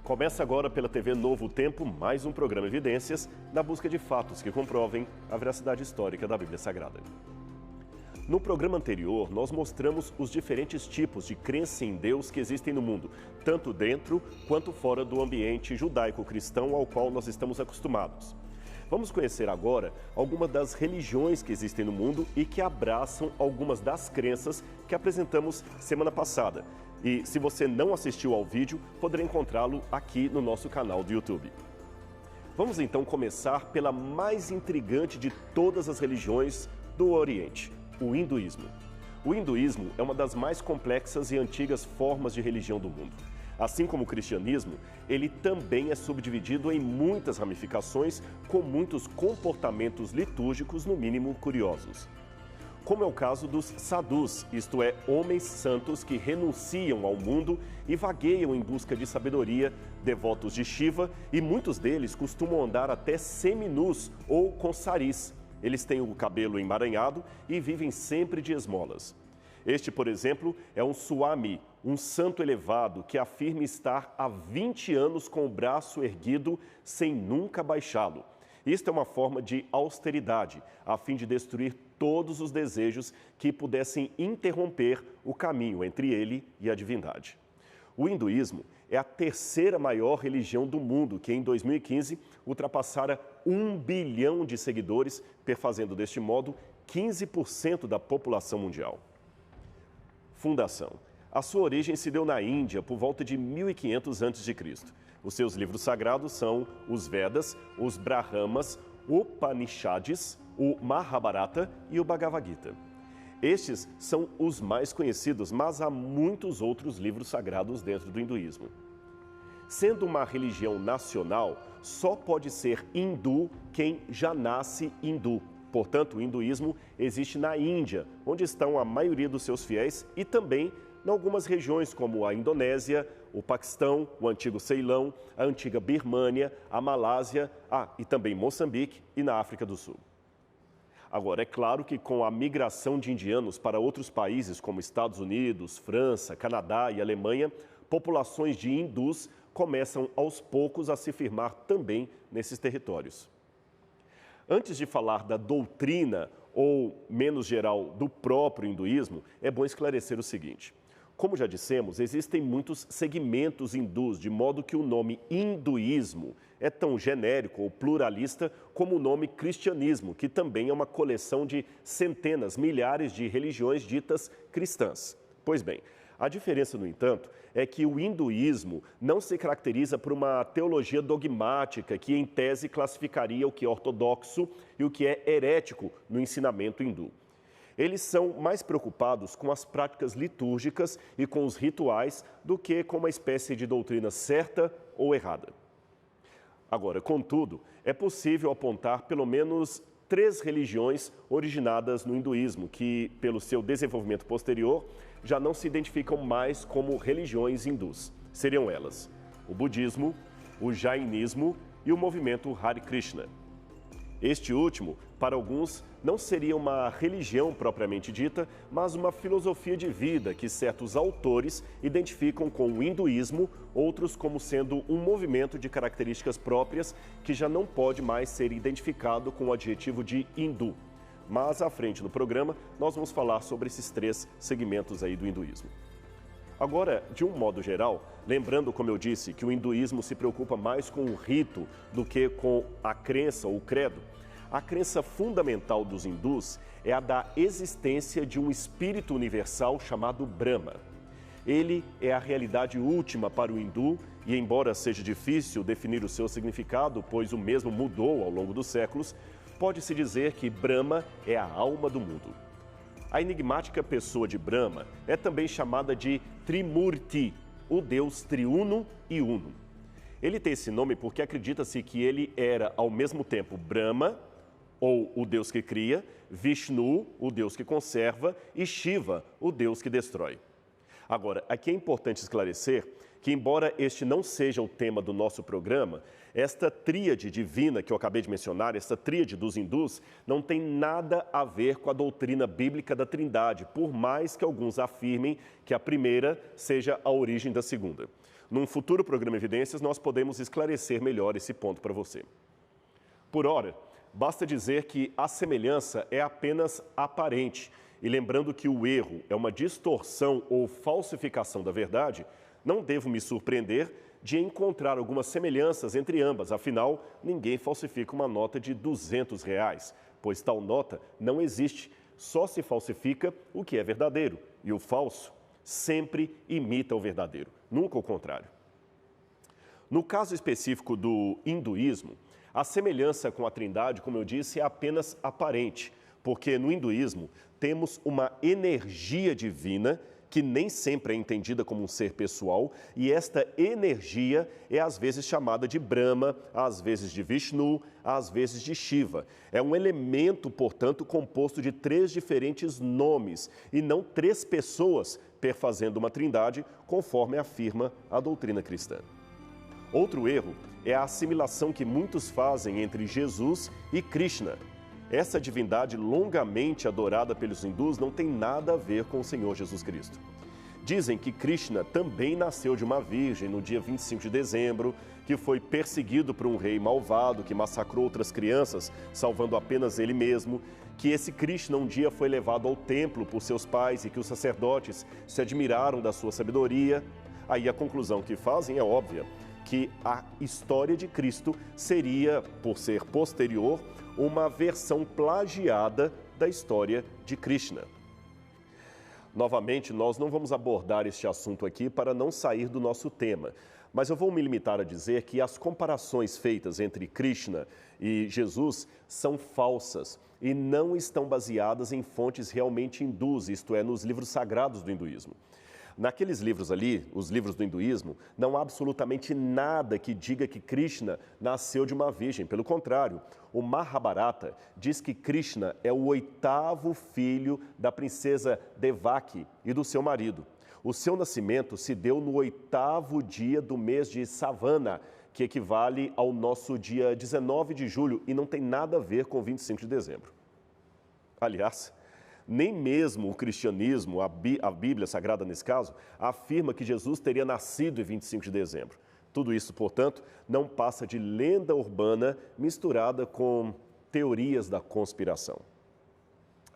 Começa agora pela TV Novo Tempo mais um programa Evidências, na busca de fatos que comprovem a veracidade histórica da Bíblia Sagrada. No programa anterior, nós mostramos os diferentes tipos de crença em Deus que existem no mundo, tanto dentro quanto fora do ambiente judaico-cristão ao qual nós estamos acostumados. Vamos conhecer agora algumas das religiões que existem no mundo e que abraçam algumas das crenças que apresentamos semana passada. E se você não assistiu ao vídeo, poderá encontrá-lo aqui no nosso canal do YouTube. Vamos então começar pela mais intrigante de todas as religiões do Oriente, o hinduísmo. O hinduísmo é uma das mais complexas e antigas formas de religião do mundo. Assim como o cristianismo, ele também é subdividido em muitas ramificações com muitos comportamentos litúrgicos, no mínimo curiosos. Como é o caso dos sadhus, isto é, homens santos que renunciam ao mundo e vagueiam em busca de sabedoria, devotos de Shiva, e muitos deles costumam andar até seminus ou com saris. Eles têm o cabelo emaranhado e vivem sempre de esmolas. Este, por exemplo, é um Swami, um santo elevado que afirma estar há 20 anos com o braço erguido sem nunca baixá-lo. Isto é uma forma de austeridade, a fim de destruir todos os desejos que pudessem interromper o caminho entre ele e a divindade. O hinduísmo é a terceira maior religião do mundo, que em 2015 ultrapassara 1 bilhão de seguidores, perfazendo deste modo 15% da população mundial. Fundação. A sua origem se deu na Índia por volta de 1500 a.C. Os seus livros sagrados são os Vedas, os Brahmanas, o Upanishads, o Mahabharata e o Bhagavad Gita. Estes são os mais conhecidos, mas há muitos outros livros sagrados dentro do hinduísmo. Sendo uma religião nacional, só pode ser hindu quem já nasce hindu. Portanto, o hinduísmo existe na Índia, onde estão a maioria dos seus fiéis, e também em algumas regiões como a Indonésia, o Paquistão, o antigo Ceilão, a antiga Birmânia, a Malásia, e também Moçambique e na África do Sul. Agora, é claro que com a migração de indianos para outros países como Estados Unidos, França, Canadá e Alemanha, populações de hindus começam aos poucos a se firmar também nesses territórios. Antes de falar da doutrina, ou menos geral, do próprio hinduísmo, é bom esclarecer o seguinte. Como já dissemos, existem muitos segmentos hindus, de modo que o nome hinduísmo é tão genérico ou pluralista como o nome cristianismo, que também é uma coleção de centenas, milhares de religiões ditas cristãs. Pois bem, a diferença, no entanto, é que o hinduísmo não se caracteriza por uma teologia dogmática que, em tese, classificaria o que é ortodoxo e o que é herético no ensinamento hindu. Eles são mais preocupados com as práticas litúrgicas e com os rituais do que com uma espécie de doutrina certa ou errada. Agora, contudo, é possível apontar pelo menos 3 religiões originadas no hinduísmo, que, pelo seu desenvolvimento posterior, já não se identificam mais como religiões hindus. Seriam elas o budismo, o jainismo e o movimento Hare Krishna. Este último, para alguns, não seria uma religião propriamente dita, mas uma filosofia de vida que certos autores identificam com o hinduísmo, outros como sendo um movimento de características próprias que já não pode mais ser identificado com o adjetivo de hindu. Mas à frente no programa, nós vamos falar sobre esses 3 segmentos aí do hinduísmo. Agora, de um modo geral, lembrando, como eu disse, que o hinduísmo se preocupa mais com o rito do que com a crença ou o credo, a crença fundamental dos hindus é a da existência de um espírito universal chamado Brahma. Ele é a realidade última para o hindu e, embora seja difícil definir o seu significado, pois o mesmo mudou ao longo dos séculos, pode-se dizer que Brahma é a alma do mundo. A enigmática pessoa de Brahma é também chamada de Trimurti, o Deus triuno e uno. Ele tem esse nome porque acredita-se que ele era ao mesmo tempo Brahma, ou o Deus que cria, Vishnu, o Deus que conserva, e Shiva, o Deus que destrói. Agora, aqui é importante esclarecer que, embora este não seja o tema do nosso programa, esta tríade divina que eu acabei de mencionar, esta tríade dos hindus, não tem nada a ver com a doutrina bíblica da Trindade, por mais que alguns afirmem que a primeira seja a origem da segunda. Num futuro programa Evidências, nós podemos esclarecer melhor esse ponto para você. Por ora, basta dizer que a semelhança é apenas aparente. E lembrando que o erro é uma distorção ou falsificação da verdade, não devo me surpreender de encontrar algumas semelhanças entre ambas. Afinal, ninguém falsifica uma nota de R$ 200, pois tal nota não existe. Só se falsifica o que é verdadeiro. E o falso sempre imita o verdadeiro, nunca o contrário. No caso específico do hinduísmo, a semelhança com a Trindade, como eu disse, é apenas aparente, porque no hinduísmo temos uma energia divina que nem sempre é entendida como um ser pessoal, e esta energia é às vezes chamada de Brahma, às vezes de Vishnu, às vezes de Shiva. É um elemento, portanto, composto de 3 diferentes nomes, e não 3 pessoas perfazendo uma trindade, conforme afirma a doutrina cristã. Outro erro é a assimilação que muitos fazem entre Jesus e Krishna. Essa divindade longamente adorada pelos hindus não tem nada a ver com o Senhor Jesus Cristo. Dizem que Krishna também nasceu de uma virgem no dia 25 de dezembro, que foi perseguido por um rei malvado que massacrou outras crianças, salvando apenas ele mesmo, que esse Krishna um dia foi levado ao templo por seus pais e que os sacerdotes se admiraram da sua sabedoria. Aí a conclusão que fazem é óbvia, que a história de Cristo seria, por ser posterior, uma versão plagiada da história de Krishna. Novamente, nós não vamos abordar este assunto aqui para não sair do nosso tema, mas eu vou me limitar a dizer que as comparações feitas entre Krishna e Jesus são falsas e não estão baseadas em fontes realmente hindus, isto é, nos livros sagrados do hinduísmo. Naqueles livros ali, os livros do hinduísmo, não há absolutamente nada que diga que Krishna nasceu de uma virgem. Pelo contrário, o Mahabharata diz que Krishna é o 8º filho da princesa Devaki e do seu marido. O seu nascimento se deu no 8º dia do mês de Savana, que equivale ao nosso dia 19 de julho e não tem nada a ver com 25 de dezembro. Aliás, nem mesmo o cristianismo, a Bíblia Sagrada nesse caso, afirma que Jesus teria nascido em 25 de dezembro. Tudo isso, portanto, não passa de lenda urbana misturada com teorias da conspiração.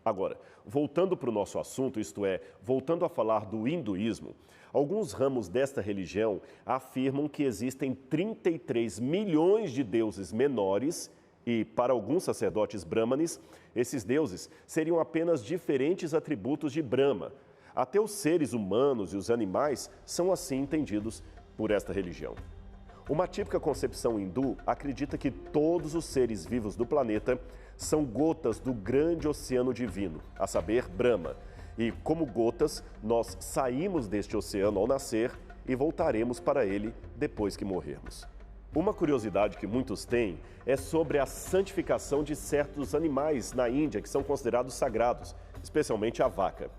Agora, voltando para o nosso assunto, isto é, voltando a falar do hinduísmo, alguns ramos desta religião afirmam que existem 33 milhões de deuses menores e, para alguns sacerdotes brahmanes, esses deuses seriam apenas diferentes atributos de Brahma. Até os seres humanos e os animais são assim entendidos por esta religião. Uma típica concepção hindu acredita que todos os seres vivos do planeta são gotas do grande oceano divino, a saber, Brahma. E, como gotas, nós saímos deste oceano ao nascer e voltaremos para ele depois que morrermos. Uma curiosidade que muitos têm é sobre a santificação de certos animais na Índia que são considerados sagrados, especialmente a vaca.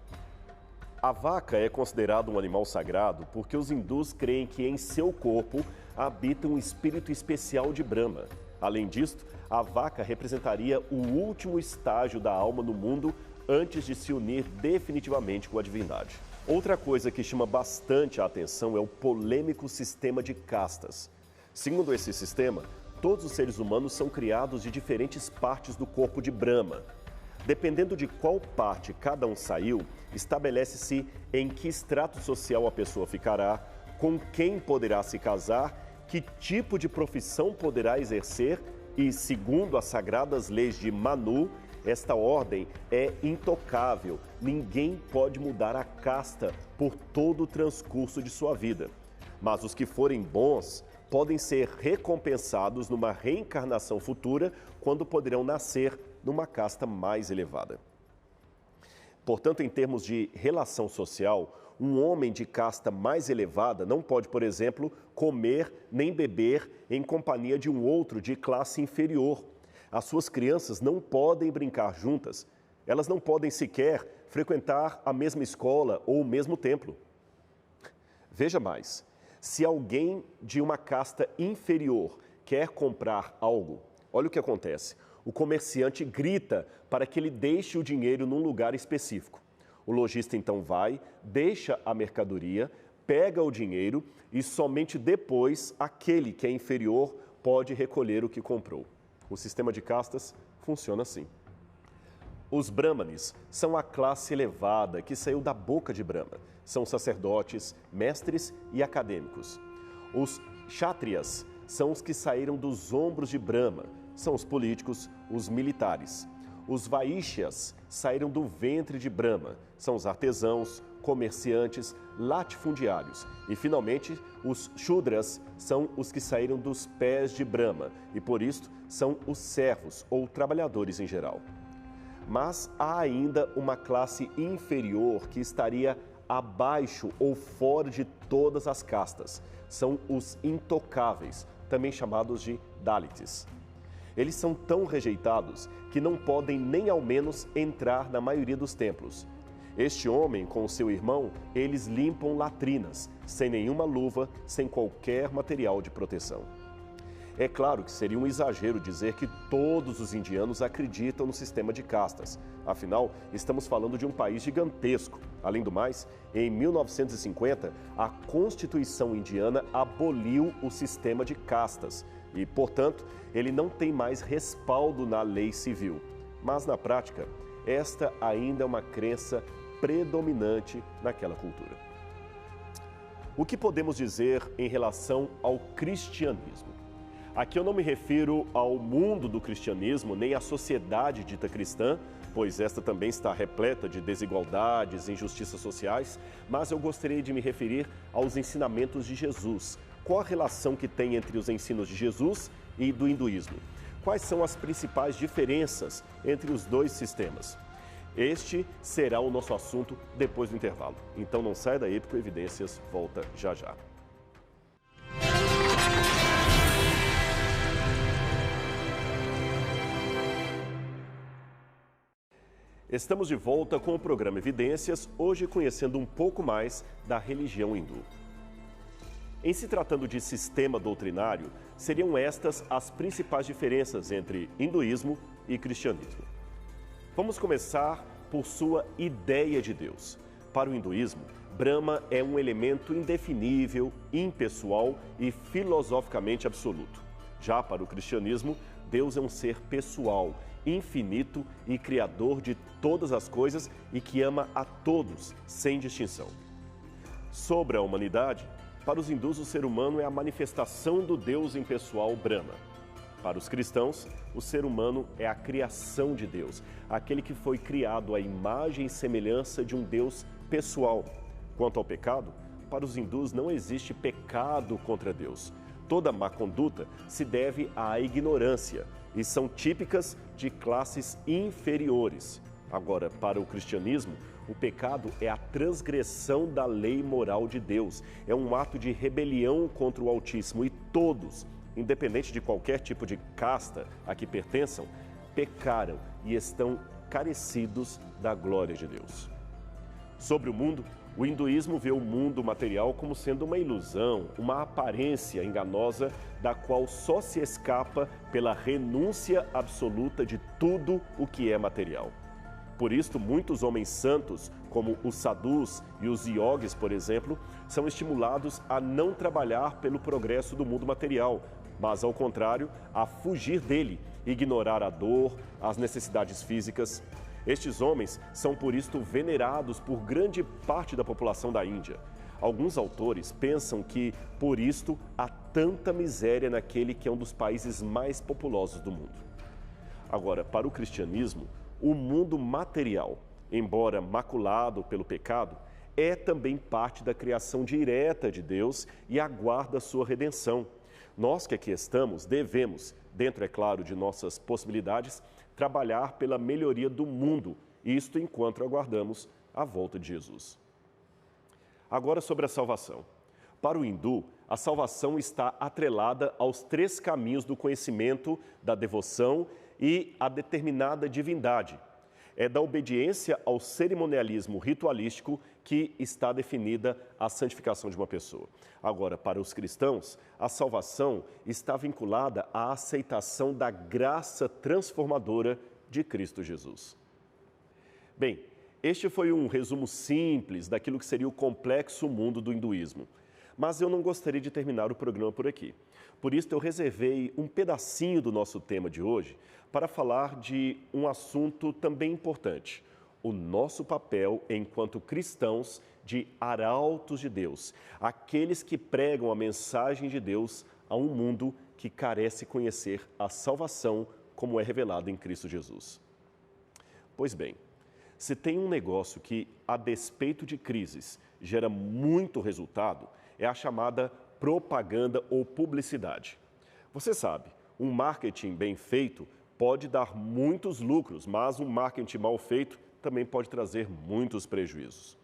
A vaca é considerada um animal sagrado porque os hindus creem que em seu corpo habita um espírito especial de Brahma. Além disto, a vaca representaria o último estágio da alma no mundo antes de se unir definitivamente com a divindade. Outra coisa que chama bastante a atenção é o polêmico sistema de castas. Segundo esse sistema, todos os seres humanos são criados de diferentes partes do corpo de Brahma. Dependendo de qual parte cada um saiu, estabelece-se em que extrato social a pessoa ficará, com quem poderá se casar, que tipo de profissão poderá exercer e, segundo as sagradas leis de Manu, esta ordem é intocável. Ninguém pode mudar a casta por todo o transcurso de sua vida. Mas os que forem bons podem ser recompensados numa reencarnação futura, quando poderão nascer numa casta mais elevada. Portanto, em termos de relação social, um homem de casta mais elevada não pode, por exemplo, comer nem beber em companhia de um outro de classe inferior. As suas crianças não podem brincar juntas, elas não podem sequer frequentar a mesma escola ou o mesmo templo. Veja mais. Se alguém de uma casta inferior quer comprar algo, olha o que acontece. O comerciante grita para que ele deixe o dinheiro num lugar específico. O lojista então vai, deixa a mercadoria, pega o dinheiro e somente depois aquele que é inferior pode recolher o que comprou. O sistema de castas funciona assim. Os brahmanes são a classe elevada que saiu da boca de Brahma. São sacerdotes, mestres e acadêmicos. Os kshatriyas são os que saíram dos ombros de Brahma. São os políticos, os militares. Os vaishyas saíram do ventre de Brahma. São os artesãos, comerciantes, latifundiários. E, finalmente, os shudras são os que saíram dos pés de Brahma. E, por isso, são os servos ou trabalhadores em geral. Mas há ainda uma classe inferior que estaria abaixo ou fora de todas as castas. São os intocáveis, também chamados de Dalits. Eles são tão rejeitados que não podem nem ao menos entrar na maioria dos templos. Este homem com o seu irmão, eles limpam latrinas, sem nenhuma luva, sem qualquer material de proteção. É claro que seria um exagero dizer que todos os indianos acreditam no sistema de castas. Afinal, estamos falando de um país gigantesco. Além do mais, em 1950, a Constituição indiana aboliu o sistema de castas e, portanto, ele não tem mais respaldo na lei civil. Mas, na prática, esta ainda é uma crença predominante naquela cultura. O que podemos dizer em relação ao cristianismo? Aqui eu não me refiro ao mundo do cristianismo, nem à sociedade dita cristã, pois esta também está repleta de desigualdades e injustiças sociais, mas eu gostaria de me referir aos ensinamentos de Jesus. Qual a relação que tem entre os ensinos de Jesus e do hinduísmo? Quais são as principais diferenças entre os dois sistemas? Este será o nosso assunto depois do intervalo. Então não sai daí, porque o Evidências volta já já. Estamos de volta com o programa Evidências, hoje conhecendo um pouco mais da religião hindu. Em se tratando de sistema doutrinário, seriam estas as principais diferenças entre hinduísmo e cristianismo. Vamos começar por sua ideia de Deus. Para o hinduísmo, Brahma é um elemento indefinível, impessoal e filosoficamente absoluto. Já para o cristianismo, Deus é um ser pessoal, infinito e criador de todas as coisas e que ama a todos, sem distinção. Sobre a humanidade, para os hindus o ser humano é a manifestação do Deus impessoal Brahma. Para os cristãos, o ser humano é a criação de Deus, aquele que foi criado à imagem e semelhança de um Deus pessoal. Quanto ao pecado, para os hindus não existe pecado contra Deus. Toda má conduta se deve à ignorância e são típicas de classes inferiores. Agora, para o cristianismo, o pecado é a transgressão da lei moral de Deus. É um ato de rebelião contra o Altíssimo e todos, independente de qualquer tipo de casta a que pertençam, pecaram e estão carecidos da glória de Deus. Sobre o mundo, o hinduísmo vê o mundo material como sendo uma ilusão, uma aparência enganosa da qual só se escapa pela renúncia absoluta de tudo o que é material. Por isso, muitos homens santos, como os sadhus e os yogis, por exemplo, são estimulados a não trabalhar pelo progresso do mundo material, mas, ao contrário, a fugir dele, ignorar a dor, as necessidades físicas. Estes homens são, por isto, venerados por grande parte da população da Índia. Alguns autores pensam que, por isto, há tanta miséria naquele que é um dos países mais populosos do mundo. Agora, para o cristianismo, o mundo material, embora maculado pelo pecado, é também parte da criação direta de Deus e aguarda sua redenção. Nós que aqui estamos devemos, dentro, é claro, de nossas possibilidades, trabalhar pela melhoria do mundo, isto enquanto aguardamos a volta de Jesus. Agora sobre a salvação. Para o hindu, a salvação está atrelada aos 3 caminhos do conhecimento, da devoção e a determinada divindade. É da obediência ao cerimonialismo ritualístico que está definida a santificação de uma pessoa. Agora, para os cristãos, a salvação está vinculada à aceitação da graça transformadora de Cristo Jesus. Bem, este foi um resumo simples daquilo que seria o complexo mundo do hinduísmo. Mas eu não gostaria de terminar o programa por aqui. Por isso, eu reservei um pedacinho do nosso tema de hoje para falar de um assunto também importante: o nosso papel enquanto cristãos de arautos de Deus, aqueles que pregam a mensagem de Deus a um mundo que carece conhecer a salvação como é revelada em Cristo Jesus. Pois bem, se tem um negócio que, a despeito de crises, gera muito resultado, é a chamada propaganda ou publicidade. Você sabe, um marketing bem feito pode dar muitos lucros, mas um marketing mal feito também pode trazer muitos prejuízos.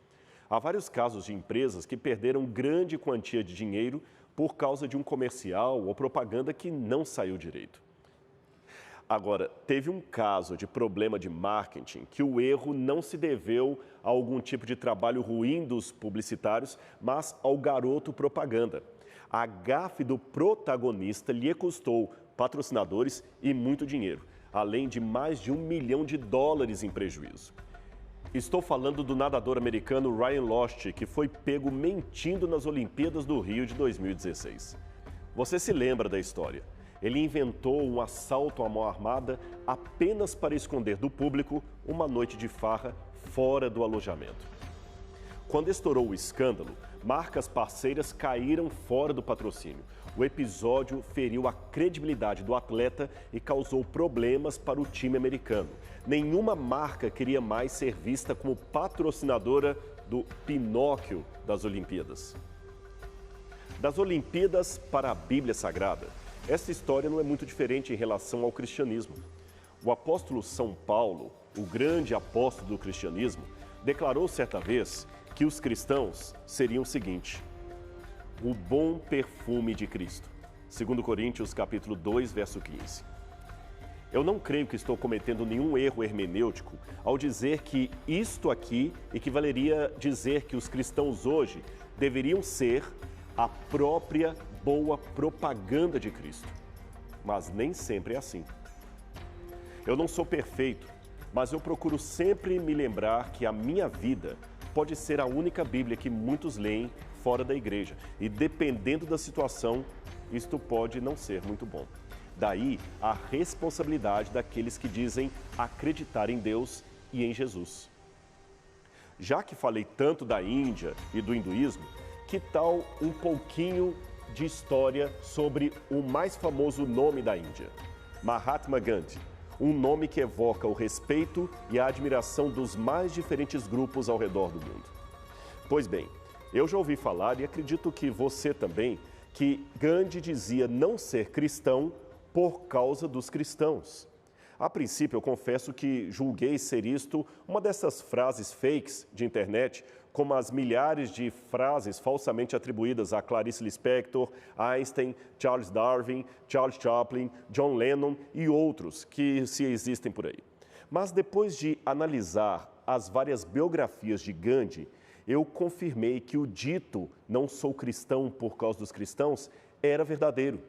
Há vários casos de empresas que perderam grande quantia de dinheiro por causa de um comercial ou propaganda que não saiu direito. Agora, teve um caso de problema de marketing que o erro não se deveu a algum tipo de trabalho ruim dos publicitários, mas ao garoto propaganda. A gafe do protagonista lhe custou patrocinadores e muito dinheiro, além de mais de $1 milhão em prejuízo. Estou falando do nadador americano Ryan Lochte, que foi pego mentindo nas Olimpíadas do Rio de 2016. Você se lembra da história? Ele inventou um assalto à mão armada apenas para esconder do público uma noite de farra fora do alojamento. Quando estourou o escândalo, marcas parceiras caíram fora do patrocínio. O episódio feriu a credibilidade do atleta e causou problemas para o time americano. Nenhuma marca queria mais ser vista como patrocinadora do Pinóquio das Olimpíadas. Das Olimpíadas para a Bíblia Sagrada, essa história não é muito diferente em relação ao cristianismo. O apóstolo São Paulo, o grande apóstolo do cristianismo, declarou certa vez que os cristãos seriam o seguinte: o bom perfume de Cristo. 2 Coríntios capítulo 2, verso 15. Eu não creio que estou cometendo nenhum erro hermenêutico ao dizer que isto aqui equivaleria dizer que os cristãos hoje deveriam ser a própria boa propaganda de Cristo. Mas nem sempre é assim. Eu não sou perfeito, mas eu procuro sempre me lembrar que a minha vida pode ser a única Bíblia que muitos leem fora da igreja. E dependendo da situação, isto pode não ser muito bom. Daí a responsabilidade daqueles que dizem acreditar em Deus e em Jesus. Já que falei tanto da Índia e do hinduísmo, que tal um pouquinho de história sobre o mais famoso nome da Índia, Mahatma Gandhi, um nome que evoca o respeito e a admiração dos mais diferentes grupos ao redor do mundo. Pois bem, eu já ouvi falar, e acredito que você também, que Gandhi dizia não ser cristão por causa dos cristãos. A princípio, eu confesso que julguei ser isto uma dessas frases fakes de internet, como as milhares de frases falsamente atribuídas a Clarice Lispector, Einstein, Charles Darwin, Charles Chaplin, John Lennon e outros que se existem por aí. Mas depois de analisar as várias biografias de Gandhi, eu confirmei que o dito "não sou cristão por causa dos cristãos" era verdadeiro.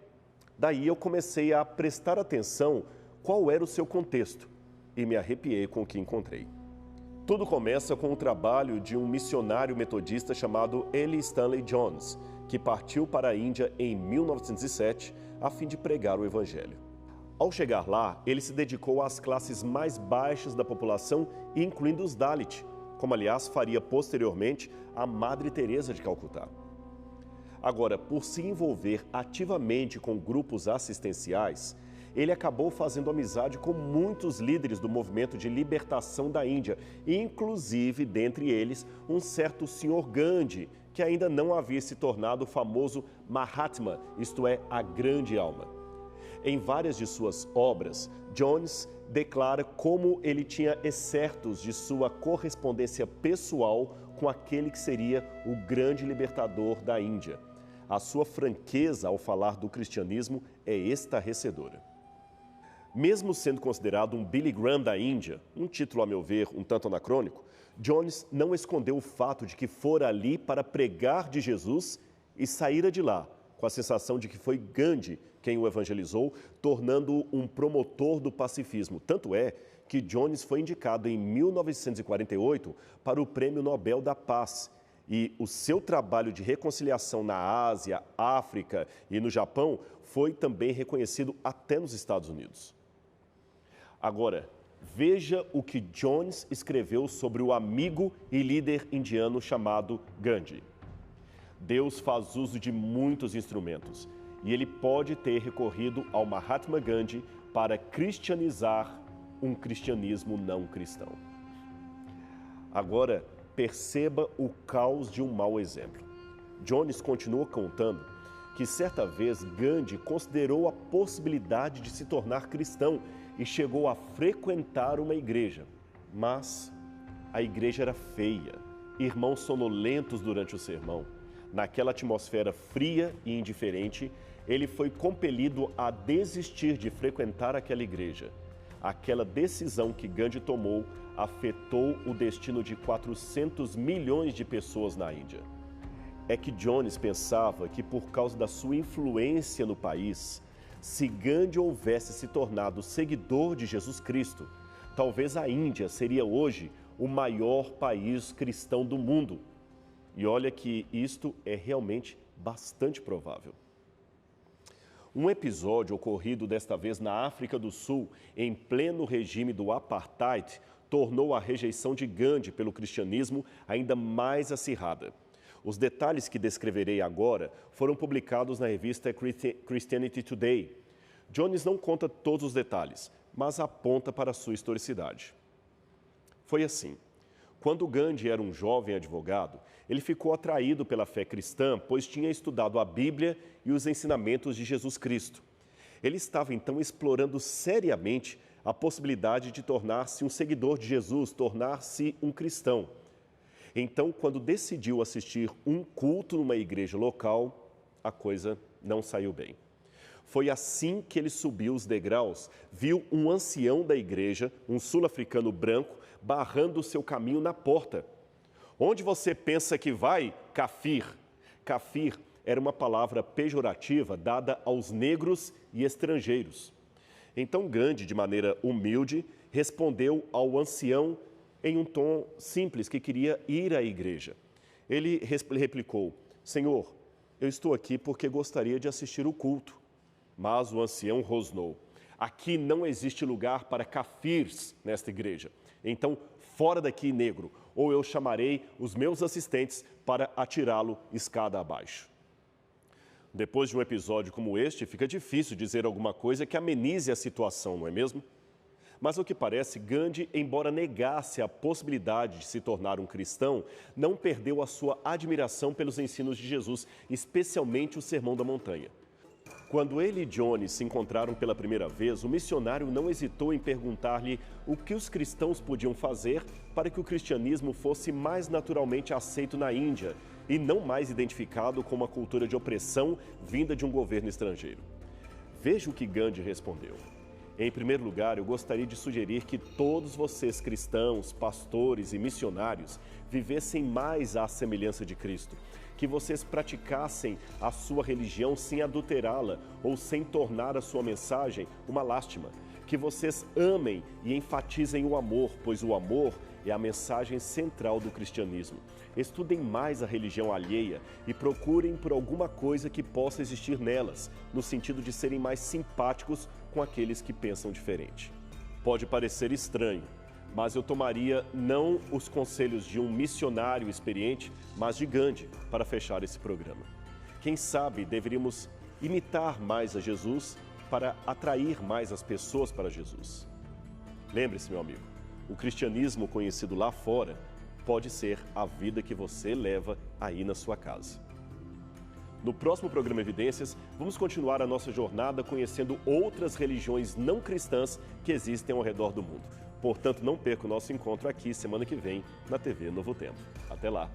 Daí eu comecei a prestar atenção qual era o seu contexto e me arrepiei com o que encontrei. Tudo começa com o trabalho de um missionário metodista chamado Eli Stanley Jones, que partiu para a Índia em 1907 a fim de pregar o Evangelho. Ao chegar lá, ele se dedicou às classes mais baixas da população, incluindo os Dalit, como aliás faria posteriormente a Madre Teresa de Calcutá. Agora, por se envolver ativamente com grupos assistenciais, ele acabou fazendo amizade com muitos líderes do movimento de libertação da Índia, inclusive, dentre eles, um certo Sr. Gandhi, que ainda não havia se tornado o famoso Mahatma, isto é, a grande alma. Em várias de suas obras, Jones declara como ele tinha excertos de sua correspondência pessoal com aquele que seria o grande libertador da Índia. A sua franqueza ao falar do cristianismo é estarrecedora. Mesmo sendo considerado um Billy Graham da Índia, um título, a meu ver, um tanto anacrônico, Jones não escondeu o fato de que fora ali para pregar de Jesus e saíra de lá com a sensação de que foi Gandhi quem o evangelizou, tornando-o um promotor do pacifismo. Tanto é que Jones foi indicado em 1948 para o Prêmio Nobel da Paz. E o seu trabalho de reconciliação na Ásia, África e no Japão foi também reconhecido até nos Estados Unidos. Agora, veja o que Jones escreveu sobre o amigo e líder indiano chamado Gandhi. Deus faz uso de muitos instrumentos e ele pode ter recorrido ao Mahatma Gandhi para cristianizar um cristianismo não cristão. Agora, perceba o caos de um mau exemplo. Jones continua contando que certa vez Gandhi considerou a possibilidade de se tornar cristão e chegou a frequentar uma igreja. Mas a igreja era feia, irmãos sonolentos durante o sermão. Naquela atmosfera fria e indiferente, ele foi compelido a desistir de frequentar aquela igreja. Aquela decisão que Gandhi tomou afetou o destino de 400 milhões de pessoas na Índia. É que Jones pensava que por causa da sua influência no país, se Gandhi houvesse se tornado seguidor de Jesus Cristo, talvez a Índia seria hoje o maior país cristão do mundo. E olha que isto é realmente bastante provável. Um episódio ocorrido desta vez na África do Sul, em pleno regime do apartheid, tornou a rejeição de Gandhi pelo cristianismo ainda mais acirrada. Os detalhes que descreverei agora foram publicados na revista Christianity Today. Jones não conta todos os detalhes, mas aponta para a sua historicidade. Foi assim. Quando Gandhi era um jovem advogado, ele ficou atraído pela fé cristã, pois tinha estudado a Bíblia e os ensinamentos de Jesus Cristo. Ele estava então explorando seriamente a possibilidade de tornar-se um seguidor de Jesus, tornar-se um cristão. Então, quando decidiu assistir um culto numa igreja local, a coisa não saiu bem. Foi assim que ele subiu os degraus, viu um ancião da igreja, um sul-africano branco, barrando o seu caminho na porta. Onde você pensa que vai, kafir? Kafir era uma palavra pejorativa dada aos negros e estrangeiros. Então Gandhi, de maneira humilde, respondeu ao ancião em um tom simples que queria ir à igreja. Ele replicou: Senhor, eu estou aqui porque gostaria de assistir o culto. Mas o ancião rosnou: aqui não existe lugar para kafirs nesta igreja. Então, fora daqui, negro, ou eu chamarei os meus assistentes para atirá-lo escada abaixo. Depois de um episódio como este, fica difícil dizer alguma coisa que amenize a situação, não é mesmo? Mas ao que parece, Gandhi, embora negasse a possibilidade de se tornar um cristão, não perdeu a sua admiração pelos ensinos de Jesus, especialmente o Sermão da Montanha. Quando ele e Jones se encontraram pela primeira vez, o missionário não hesitou em perguntar-lhe o que os cristãos podiam fazer para que o cristianismo fosse mais naturalmente aceito na Índia e não mais identificado com uma cultura de opressão vinda de um governo estrangeiro. Veja o que Gandhi respondeu. Em primeiro lugar, eu gostaria de sugerir que todos vocês cristãos, pastores e missionários vivessem mais à semelhança de Cristo, que vocês praticassem a sua religião sem adulterá-la ou sem tornar a sua mensagem uma lástima, que vocês amem e enfatizem o amor, pois o amor é a mensagem central do cristianismo. Estudem mais a religião alheia e procurem por alguma coisa que possa existir nelas, no sentido de serem mais simpáticos com aqueles que pensam diferente. Pode parecer estranho, mas eu tomaria não os conselhos de um missionário experiente, mas de Gandhi, para fechar esse programa. Quem sabe deveríamos imitar mais a Jesus para atrair mais as pessoas para Jesus. Lembre-se, meu amigo, o cristianismo conhecido lá fora pode ser a vida que você leva aí na sua casa. No próximo programa Evidências, vamos continuar a nossa jornada conhecendo outras religiões não cristãs que existem ao redor do mundo. Portanto, não perca o nosso encontro aqui semana que vem na TV Novo Tempo. Até lá!